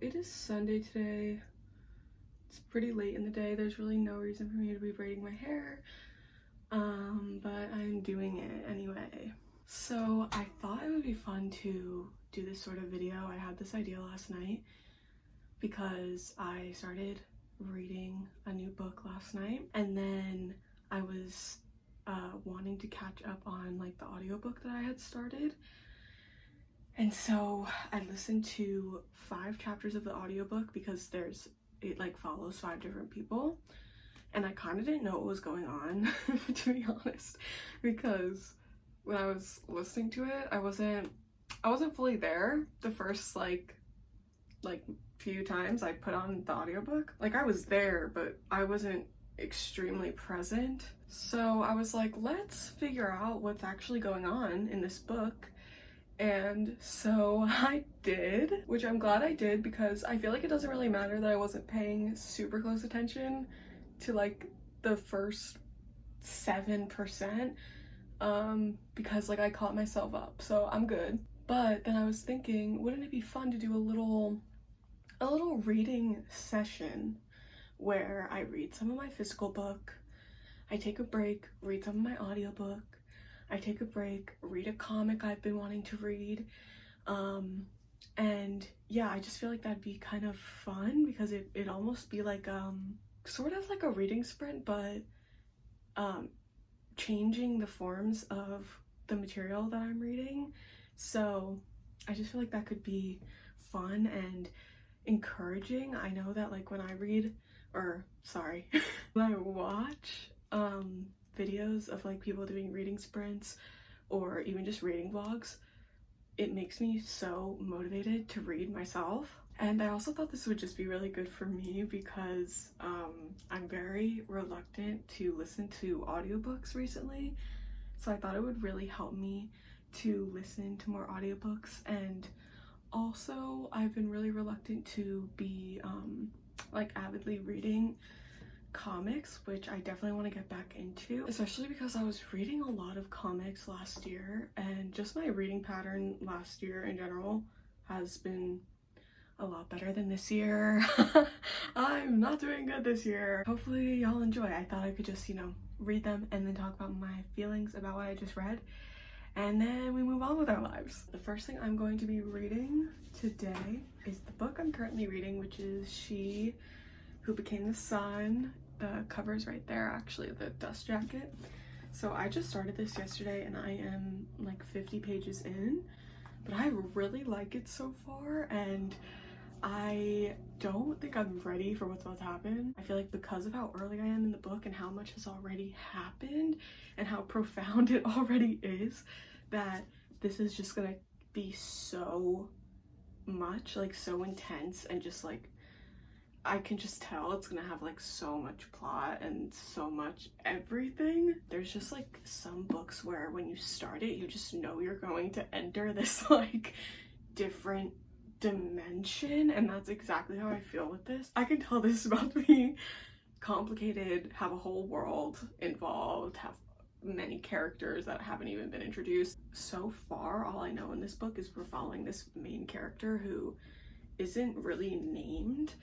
it is Sunday today. It's pretty late in the day. There's really no reason for me to be braiding my hair, but I'm doing it anyway. So I thought it would be fun to do this sort of video. I had this idea last night because I started reading a new book last night, and then I was wanting to catch up on like the audiobook that I had started. And so I listened to 5 chapters of the audiobook because it like follows 5 different people, and I kind of didn't know what was going on to be honest, because when I was listening to it, I wasn't fully there the first like few times I put on the audiobook. Like I was there, but I wasn't extremely present. So I was like, let's figure out what's actually going on in this book. And so I did, which I'm glad I did, because I feel like it doesn't really matter that I wasn't paying super close attention to like the first 7%, because like I caught myself up, so I'm good. But then I was thinking, wouldn't it be fun to do a little reading session where I read some of my physical book, I take a break, read some of my audiobook, I take a break, read a comic I've been wanting to read, and yeah, I just feel like that'd be kind of fun, because it'd almost be like sort of like a reading sprint, but changing the forms of the material that I'm reading. So I just feel like that could be fun and encouraging. I know that like when I read, or sorry, when I watch videos of like people doing reading sprints or even just reading vlogs, it makes me so motivated to read myself. And I also thought this would just be really good for me because I'm very reluctant to listen to audiobooks recently, so I thought it would really help me to listen to more audiobooks. And also I've been really reluctant to be like avidly reading comics, which I definitely want to get back into, especially because I was reading a lot of comics last year, and just my reading pattern last year in general has been a lot better than this year. I'm not doing good this year. Hopefully y'all enjoy. I thought I could just, you know, read them and then talk about my feelings about what I just read, and then we move on with our lives. The first thing I'm going to be reading today is the book I'm currently reading, which is She Who Became the Sun. The cover's right there, actually, the dust jacket. So I just started this yesterday and I am like 50 pages in, but I really like it so far, and I don't think I'm ready for what's about to happen. I feel like because of how early I am in the book and how much has already happened and how profound it already is, that this is just gonna be so much, like so intense, and just like I can just tell it's gonna have like so much plot and so much everything. There's just like some books where when you start it, you just know you're going to enter this like different dimension, and that's exactly how I feel with this. I can tell this is about to be complicated, have a whole world involved, have many characters that haven't even been introduced. So far, all I know in this book is we're following this main character who isn't really named.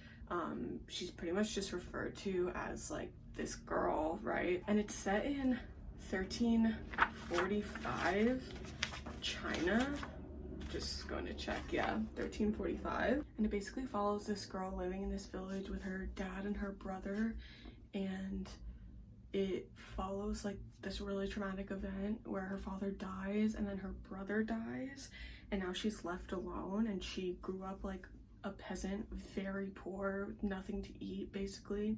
She's pretty much just referred to as like this girl, right? And it's set in 1345 China. Just going to check, yeah, 1345. And it basically follows this girl living in this village with her dad and her brother, and it follows like this really traumatic event where her father dies and then her brother dies, and now she's left alone, and she grew up like a peasant, very poor, with nothing to eat basically.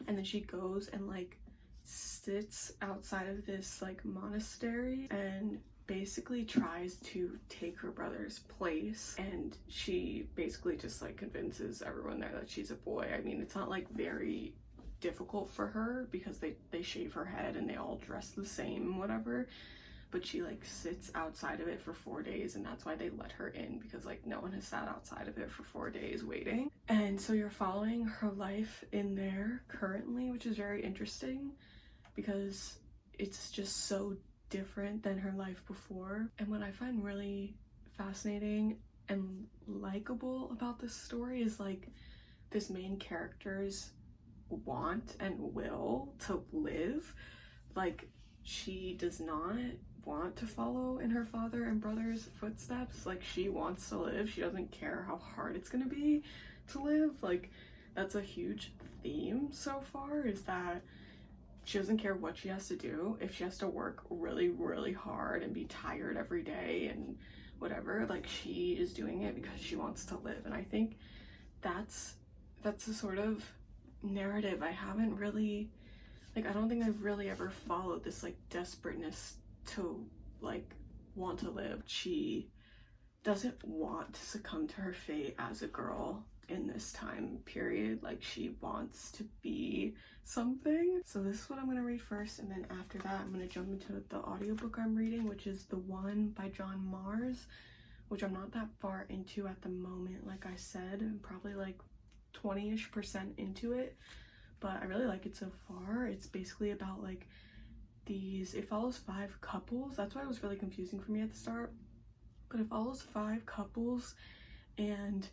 And then she goes and like sits outside of this like monastery and basically tries to take her brother's place, and she basically just like convinces everyone there that she's a boy. I mean, it's not like very difficult for her because they shave her head and they all dress the same and whatever, but she like sits outside of it for 4 days, and that's why they let her in, because like no one has sat outside of it for 4 days waiting. And so you're following her life in there currently, which is very interesting because it's just so different than her life before. And what I find really fascinating and likable about this story is like this main character's want and will to live. Like, she does not want to follow in her father and brother's footsteps. Like, she wants to live. She doesn't care how hard it's gonna be to live. Like, that's a huge theme so far, is that she doesn't care what she has to do. If she has to work really, really hard and be tired every day and whatever, like, she is doing it because she wants to live. And I think that's a sort of narrative I haven't really, like, I don't think I've really ever followed this like desperateness to like want to live. She doesn't want to succumb to her fate as a girl in this time period. Like, she wants to be something. So this is what I'm going to read first, and then after that I'm going to jump into the audiobook I'm reading, which is The One by John Mars, which I'm not that far into at the moment. Like I said, I'm probably like 20-ish% into it, but I really like it so far. It's basically about like it follows 5 couples. That's why it was really confusing for me at the start, but it follows 5 couples, and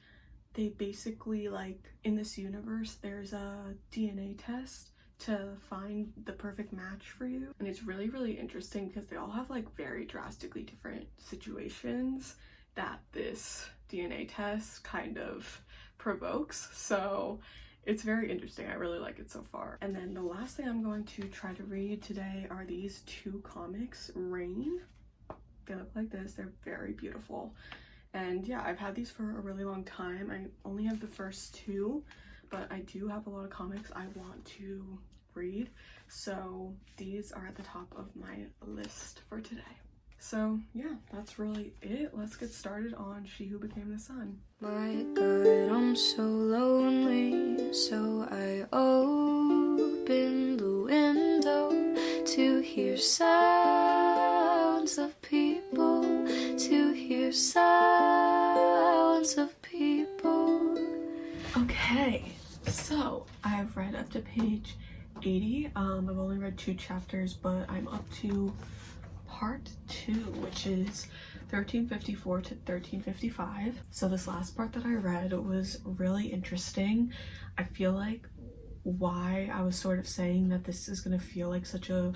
they basically, like, in this universe there's a DNA test to find the perfect match for you, and it's really, really interesting because they all have like very drastically different situations that this DNA test kind of provokes. So it's very interesting. I really like it so far. And then the last thing I'm going to try to read today are these 2 comics, Rain. They look like this. They're very beautiful. And yeah, I've had these for a really long time. I only have the first 2, but I do have a lot of comics I want to read. So these are at the top of my list for today. So yeah, that's really it. Let's get started on She Who Became the Sun. My God, I'm so lonely, so I open the window to hear sounds of people, to hear sounds of people. Okay, so I've read up to page 80. I've only read 2 chapters, but I'm up to part 2, which is 1354 to 1355. So this last part that I read was really interesting. I feel like why I was sort of saying that this is going to feel like such a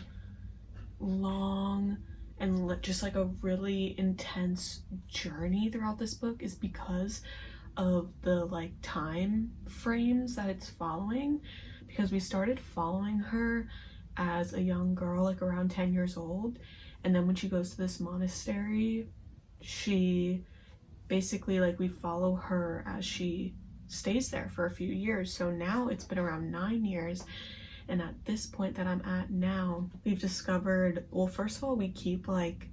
long and just like a really intense journey throughout this book is because of the like time frames that it's following, because we started following her as a young girl, like around 10 years old, and then when she goes to this monastery, she basically, like, we follow her as she stays there for a few years. So now it's been around 9 years, and at this point that I'm at now, we've discovered, well, first of all, we keep like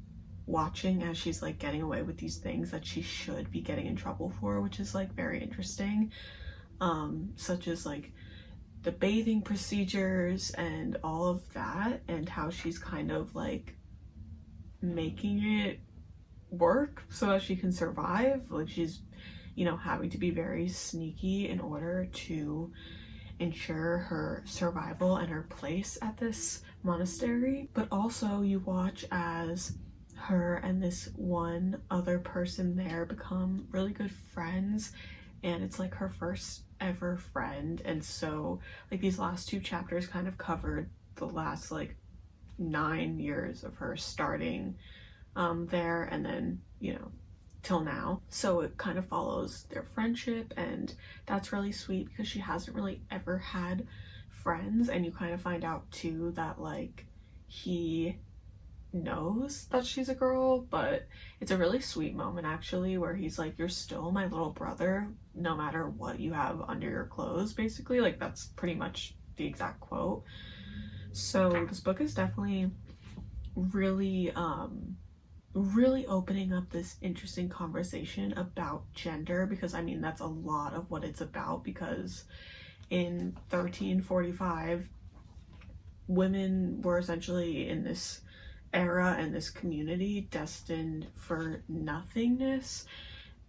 watching as she's like getting away with these things that she should be getting in trouble for, which is like very interesting, such as like the bathing procedures and all of that, and how she's kind of like making it work so that she can survive. Like, she's, you know, having to be very sneaky in order to ensure her survival and her place at this monastery. But also you watch as her and this one other person there become really good friends, and it's like her first ever friend. And so like these last 2 chapters kind of covered the last like 9 years of her starting there, and then, you know, till now. So it kind of follows their friendship, and that's really sweet because she hasn't really ever had friends. And you kind of find out too that like he knows that she's a girl, but it's a really sweet moment actually, where he's like, you're still my little brother no matter what you have under your clothes, basically. Like, that's pretty much the exact quote. So this book is definitely really really opening up this interesting conversation about gender, because I mean that's a lot of what it's about, because in 1345 women were essentially in this era and this community destined for nothingness.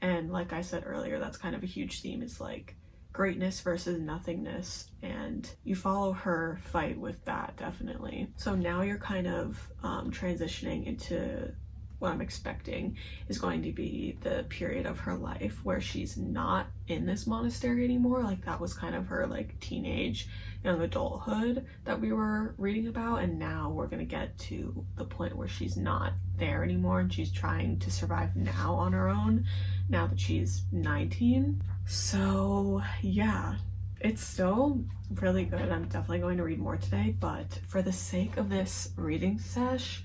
And like I said earlier, that's kind of a huge theme. It's like greatness versus nothingness, and you follow her fight with that, definitely. So now you're kind of transitioning into what I'm expecting is going to be the period of her life where she's not in this monastery anymore. Like that was kind of her like teenage, young adulthood that we were reading about, and now we're gonna get to the point where she's not there anymore and she's trying to survive now on her own now that she's 19. So yeah, it's still really good. I'm definitely going to read more today, but for the sake of this reading sesh,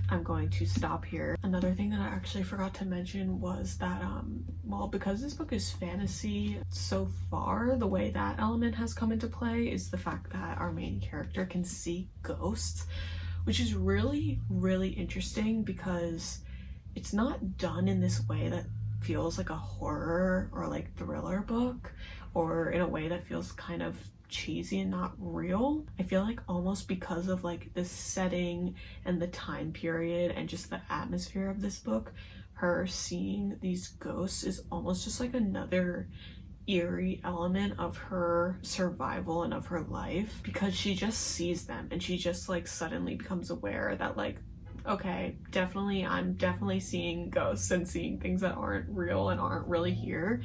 I'm going to stop here. Another thing that I actually forgot to mention was that well, because this book is fantasy, so far the way that element has come into play is the fact that our main character can see ghosts, which is really, really interesting because it's not done in this way that feels like a horror or like thriller book, or in a way that feels kind of cheesy and not real. I feel like almost because of like the setting and the time period and just the atmosphere of this book, her seeing these ghosts is almost just like another eerie element of her survival and of her life, because she just sees them and she just like suddenly becomes aware that like, okay, I'm definitely seeing ghosts and seeing things that aren't real and aren't really here.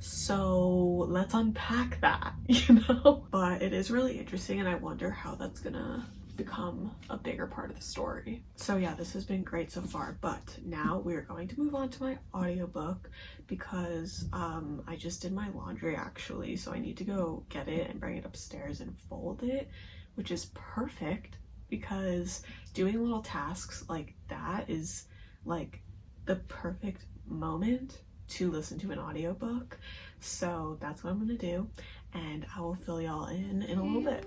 So let's unpack that, you know? But it is really interesting and I wonder how that's gonna become a bigger part of the story. So yeah, this has been great so far, but now we're going to move on to my audiobook because I just did my laundry actually, so I need to go get it and bring it upstairs and fold it, which is perfect because doing little tasks like that is like the perfect moment to listen to an audiobook. So that's what I'm gonna do, and I will fill y'all in a little bit.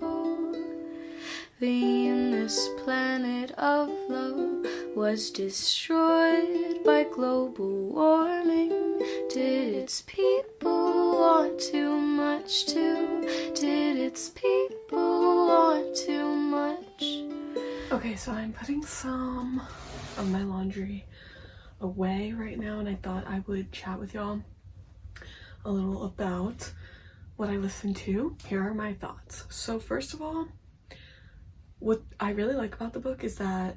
Venus, planet of love, was destroyed by global warming. Did its people want too much too? Did its people want too much? Okay, so I'm putting some of my laundry away right now, and I thought I would chat with y'all a little about what I listened to. Here are my thoughts. So first of all, what I really like about the book is that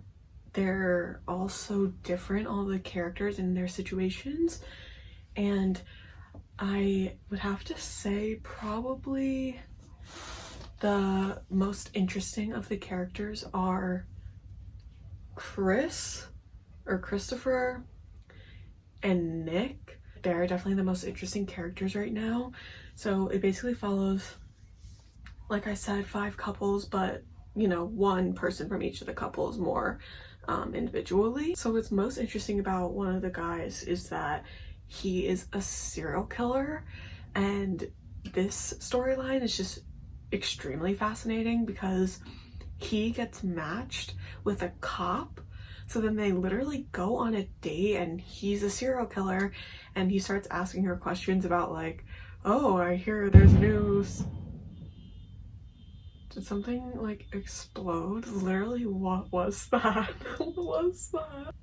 they're all so different, all the characters and their situations, and I would have to say probably the most interesting of the characters are Christopher and Nick. They're definitely the most interesting characters right now. So it basically follows, like I said, 5 couples, but you know, one person from each of the couples more individually. So what's most interesting about one of the guys is that he is a serial killer, and this storyline is just extremely fascinating because he gets matched with a cop. So then they literally go on a date and he's a serial killer, and he starts asking her questions about like, oh, I hear there's news. Did something like explode? Literally, what was that? What was that?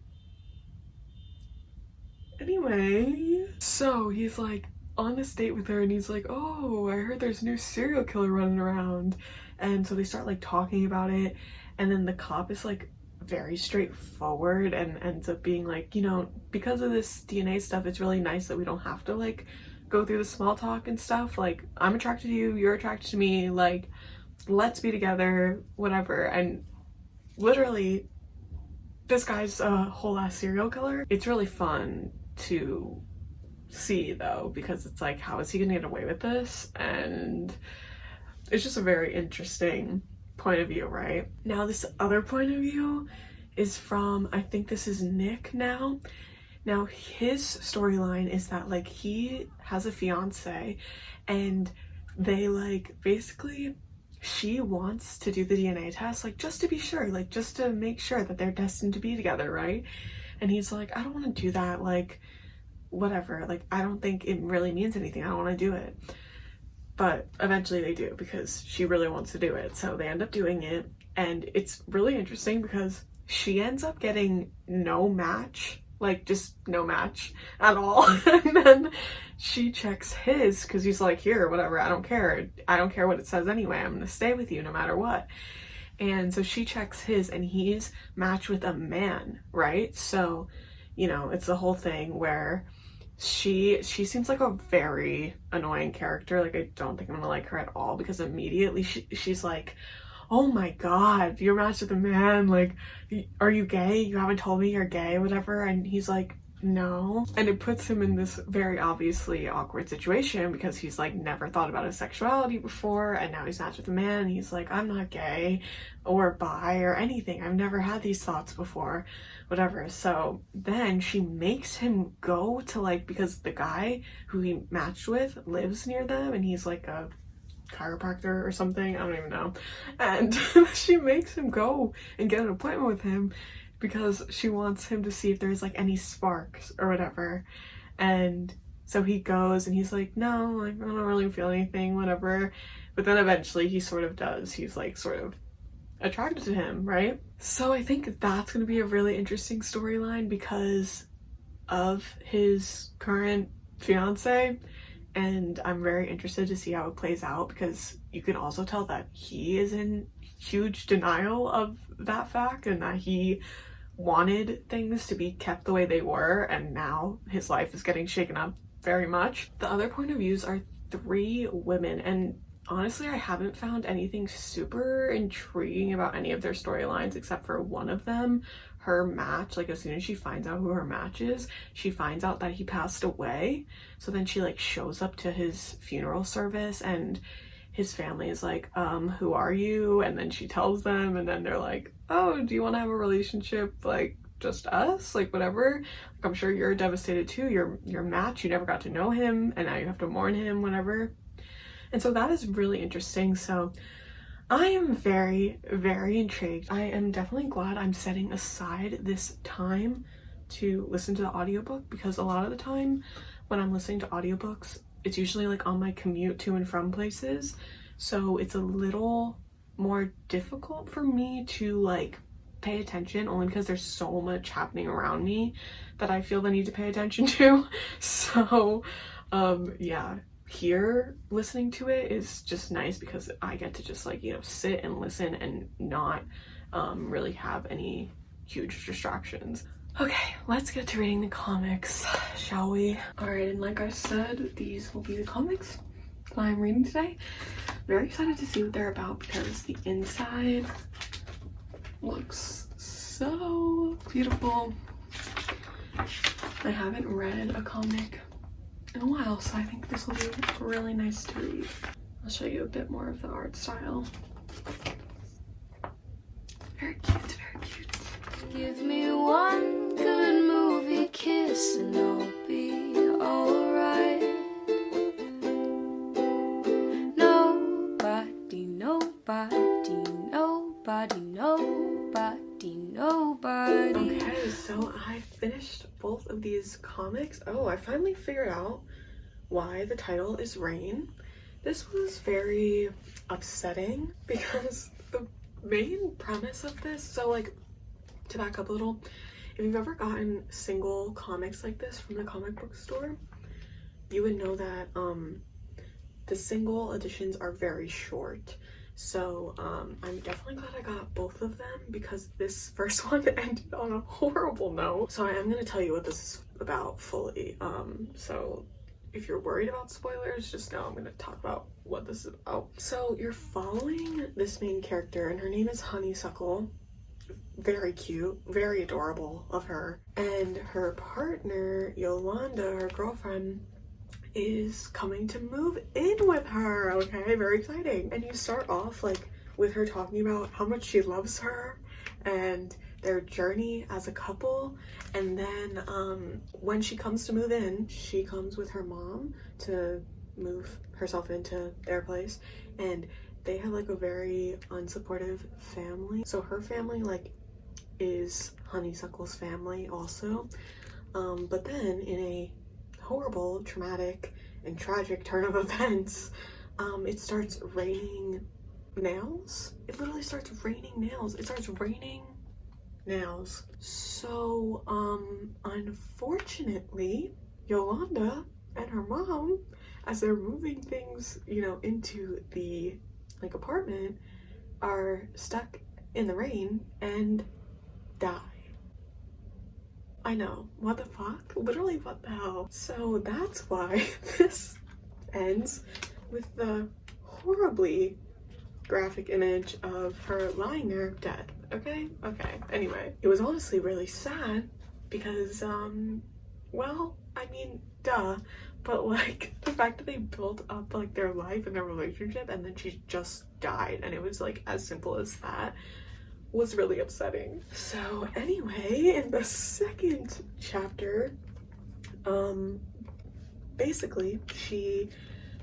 Anyway, so he's like on this date with her and he's like, oh, I heard there's a new serial killer running around. And so they start like talking about it, and then the cop is like very straightforward and ends up being like, you know, because of this DNA stuff, it's really nice that we don't have to like go through the small talk and stuff. Like, I'm attracted to you, you're attracted to me, like, let's be together, whatever. And literally, this guy's a whole ass serial killer. It's really fun to see though, because it's like, how is he gonna get away with this? And it's just a very interesting point of view, right? Now this other point of view is from, I think this is Nick now. Now his storyline is that like he has a fiance, and they like basically, she wants to do the DNA test, like just to be sure, like just to make sure that they're destined to be together, right? And he's like, I don't want to do that, like whatever, like I don't think it really means anything, I don't want to do it. But eventually they do, because she really wants to do it, so they end up doing it. And it's really interesting because she ends up getting no match, like just no match at all. And then she checks his, because he's like, here, whatever, I don't care what it says anyway, I'm gonna stay with you no matter what. And so she checks his, and he's matched with a man, right? So you know, it's the whole thing where she seems like a very annoying character. Like, I don't think I'm gonna like her at all, because immediately she's like, oh my god, you're matched with a man, like, are you gay? You haven't told me you're gay, whatever. And he's like, no. And it puts him in this very obviously awkward situation, because he's like never thought about his sexuality before, and now he's matched with a man and he's like, I'm not gay or bi or anything, I've never had these thoughts before, whatever. So then she makes him go to, like, because the guy who he matched with lives near them and he's like a chiropractor or something, I don't even know, and she makes him go and get an appointment with him because she wants him to see if there's like any sparks or whatever. And so he goes and he's like, no, like, I don't really feel anything, whatever. But then eventually he sort of does. He's like sort of attracted to him, right? So I think that's going to be a really interesting storyline because of his current fiance, and I'm very interested to see how it plays out, because you can also tell that he is in huge denial of that fact and that he wanted things to be kept the way they were, and now his life is getting shaken up very much. The other point of views are 3 women, and honestly I haven't found anything super intriguing about any of their storylines except for one of them. Her match, like, as soon as she finds out who her match is, she finds out that he passed away. So then she like shows up to his funeral service and his family is like, who are you? And then she tells them, and then they're like, oh, do you want to have a relationship, like just us, like whatever, like, I'm sure you're devastated too, your match, you never got to know him and now you have to mourn him, whatever. And so that is really interesting. So I am very, very intrigued. I am definitely glad I'm setting aside this time to listen to the audiobook, because a lot of the time when I'm listening to audiobooks, it's usually like on my commute to and from places. So it's a little more difficult for me to like pay attention, only because there's so much happening around me that I feel the need to pay attention to. So yeah, here listening to it is just nice because I get to just like, you know, sit and listen and not really have any huge distractions. Okay, let's get to reading the comics, shall we? Alright, and like I said, these will be the comics that I'm reading today. Very excited to see what they're about because the inside looks so beautiful. I haven't read a comic in a while, so I think this will be really nice to read. I'll show you a bit more of the art style. Very cute, very cute. Give me one good movie kiss and I'll be alright. Nobody, nobody, nobody, nobody, nobody. Okay, so I finished both of these comics. Oh, I finally figured out why the title is Rain. This was very upsetting because the main premise of this, so like, to back up a little, if you've ever gotten single comics like this from the comic book store, you would know that the single editions are very short. So I'm definitely glad I got both of them because this first one ended on a horrible note. So I am going to tell you what this is about fully. So if you're worried about spoilers, just know I'm going to talk about what this is about. So you're following this main character and her name is Honeysuckle. Very cute, very adorable of her. And her partner, Yolanda, her girlfriend, is coming to move in with her. Okay, very exciting. And you start off like with her talking about how much she loves her and their journey as a couple. And then when she comes to move in, she comes with her mom to move herself into their place, and they have like a very unsupportive family. So her family like is Honeysuckle's family also, but then in a horrible, traumatic, and tragic turn of events, it starts raining nails. It literally starts raining nails. It starts raining nails. So unfortunately, Yolanda and her mom, as they're moving things, you know, into the like apartment, are stuck in the rain and die. I know, what the fuck? Literally, what the hell? So that's why this ends with the horribly graphic image of her lying there dead. Okay? Anyway, it was honestly really sad because, well, I mean, duh, but like the fact that they built up like their life and their relationship and then she just died and it was like as simple as that was really upsetting. So anyway, in the second chapter, basically she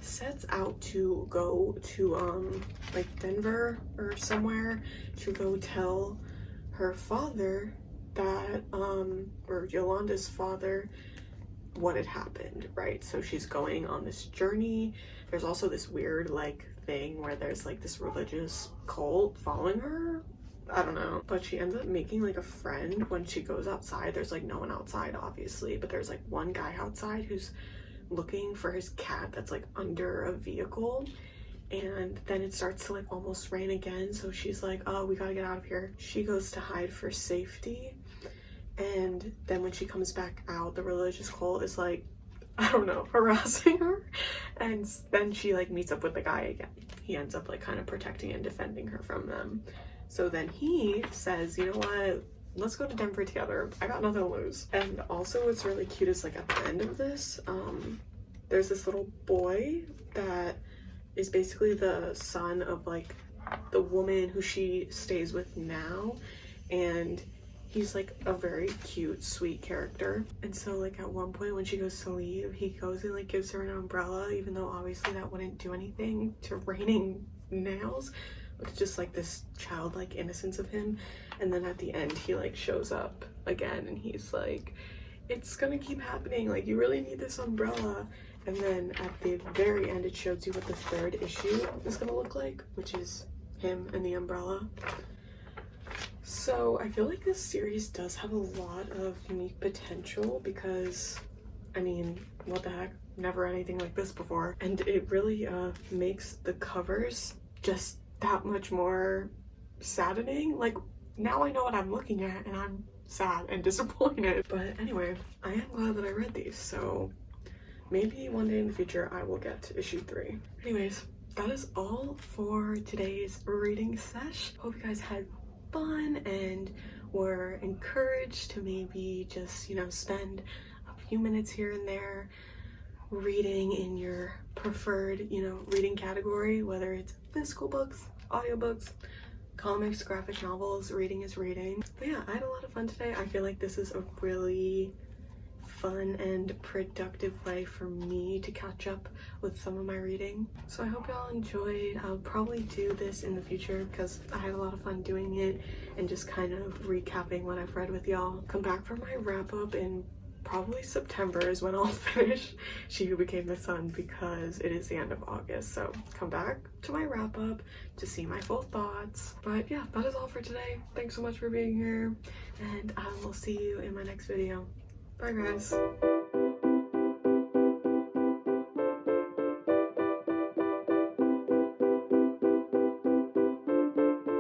sets out to go to like Denver or somewhere to go tell her father that or Yolanda's father what had happened, right? So she's going on this journey. There's also this weird like thing where there's like this religious cult following her. I don't know, but she ends up making like a friend when she goes outside. There's like no one outside obviously, but there's like one guy outside who's looking for his cat that's like under a vehicle, and then it starts to like almost rain again, so she's like, oh, we gotta get out of here. She goes to hide for safety, and then when she comes back out, the religious cult is like, I don't know, harassing her, and then she like meets up with the guy again. He ends up like kind of protecting and defending her from them. So then he says, you know what, let's go to Denver together. I got nothing to lose. And also what's really cute is like at the end of this, there's this little boy that is basically the son of like the woman who she stays with now, and he's like a very cute, sweet character. And so like at one point when she goes to leave, he goes and like gives her an umbrella, even though obviously that wouldn't do anything to raining nails. It's just like this childlike innocence of him. And then at the end he like shows up again and he's like, it's gonna keep happening, like you really need this umbrella. And then at the very end it shows you what the third issue is gonna look like, which is him and the umbrella. So I feel like this series does have a lot of unique potential because, I mean, what the heck, never anything like this before. And it really makes the covers just that much more saddening. Like, now I know what I'm looking at and I'm sad and disappointed. But anyway, I am glad that I read these, so maybe one day in the future I will get to issue 3. Anyways, that is all for today's reading sesh. Hope you guys had fun and were encouraged to maybe just, you know, spend a few minutes here and there reading in your preferred, you know, reading category, whether it's physical books, audiobooks, comics, graphic novels. Reading is reading. But yeah, I had a lot of fun today. I feel like this is a really fun and productive way for me to catch up with some of my reading. So I hope y'all enjoyed. I'll probably do this in the future because I had a lot of fun doing it and just kind of recapping what I've read with y'all. Come back for my wrap up in probably September is when I'll finish She Who Became the Sun, because it is the end of August. So come back to my wrap up to see my full thoughts. But yeah, that is all for today. Thanks so much for being here, and I will see you in my next video. Bye guys.